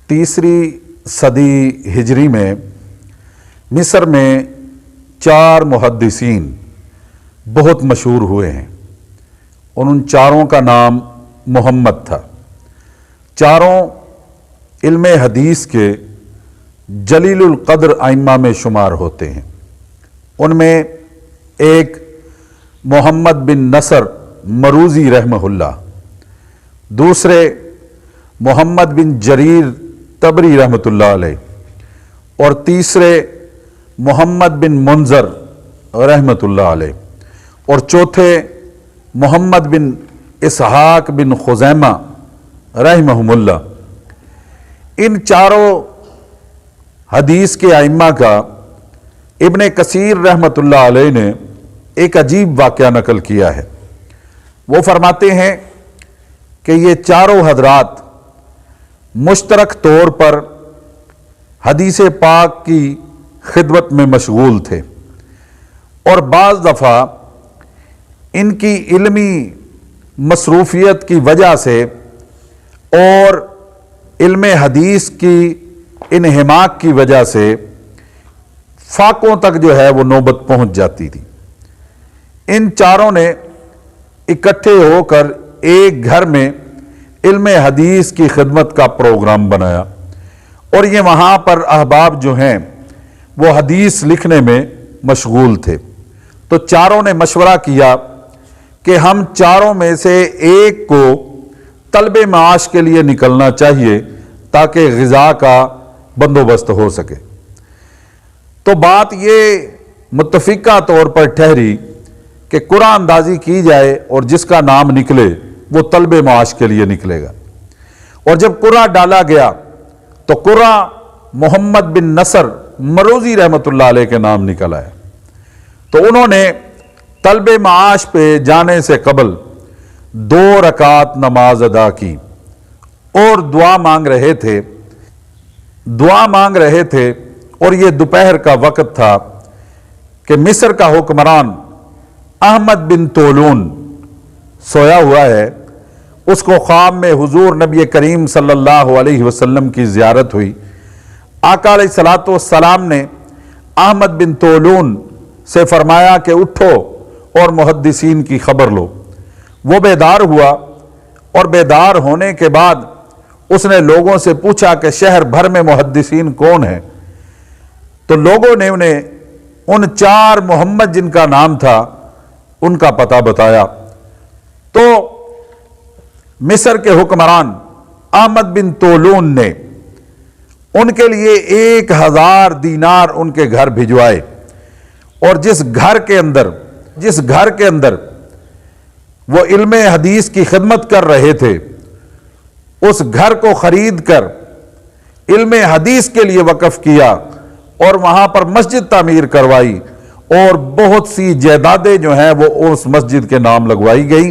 تیسری صدی ہجری میں مصر میں 4 محدثین بہت مشہور ہوئے ہیں، ان چاروں کا نام محمد تھا۔ چاروں علم حدیث کے جلیل القدر ائمہ میں شمار ہوتے ہیں۔ ان میں ایک محمد بن نصر مروزی رحمہ اللہ، دوسرے محمد بن جریر طبری رحمۃ اللہ علیہ، اور تیسرے محمد بن منظر رحمۃ اللہ علیہ، اور چوتھے محمد بن اسحاق بن خزیمہ رحمہم اللہ۔ ان چاروں حدیث کے ائمہ کا ابن کثیر رحمۃ اللہ علیہ نے ایک عجیب واقعہ نقل کیا ہے۔ وہ فرماتے ہیں کہ یہ چاروں حضرات مشترک طور پر حدیث پاک کی خدمت میں مشغول تھے، اور بعض دفعہ ان کی علمی مصروفیت کی وجہ سے اور علم حدیث کی انہماک کی وجہ سے فاقوں تک جو ہے وہ نوبت پہنچ جاتی تھی۔ ان چاروں نے اکٹھے ہو کر ایک گھر میں علم حدیث کی خدمت کا پروگرام بنایا، اور یہ وہاں پر احباب جو ہیں وہ حدیث لکھنے میں مشغول تھے۔ تو چاروں نے مشورہ کیا کہ ہم چاروں میں سے ایک کو طلب معاش کے لیے نکلنا چاہیے تاکہ غذا کا بندوبست ہو سکے۔ تو بات یہ متفقہ طور پر ٹھہری کہ قرعہ اندازی کی جائے، اور جس کا نام نکلے وہ طلب معاش کے لیے نکلے گا۔ اور جب قرعہ ڈالا گیا تو قرعہ محمد بن نصر مروزی رحمۃ اللہ علیہ کے نام نکل آیا۔ تو انہوں نے طلب معاش پہ جانے سے قبل 2 رکعت نماز ادا کی اور دعا مانگ رہے تھے، اور یہ دوپہر کا وقت تھا کہ مصر کا حکمران احمد بن طولون سویا ہوا ہے۔ اس کو خواب میں حضور نبی کریم صلی اللہ علیہ وسلم کی زیارت ہوئی۔ آقا علیہ الصلوۃ والسلام نے احمد بن طولون سے فرمایا کہ اٹھو اور محدثین کی خبر لو۔ وہ بیدار ہوا، اور بیدار ہونے کے بعد اس نے لوگوں سے پوچھا کہ شہر بھر میں محدثین کون ہیں؟ تو لوگوں نے انہیں ان 4 محمد جن کا نام تھا ان کا پتہ بتایا۔ تو مصر کے حکمران احمد بن طولون نے ان کے لیے 1000 دینار ان کے گھر بھجوائے، اور جس گھر کے اندر وہ علم حدیث کی خدمت کر رہے تھے، اس گھر کو خرید کر علم حدیث کے لیے وقف کیا، اور وہاں پر مسجد تعمیر کروائی، اور بہت سی جائیدادیں جو ہیں وہ اس مسجد کے نام لگوائی گئی۔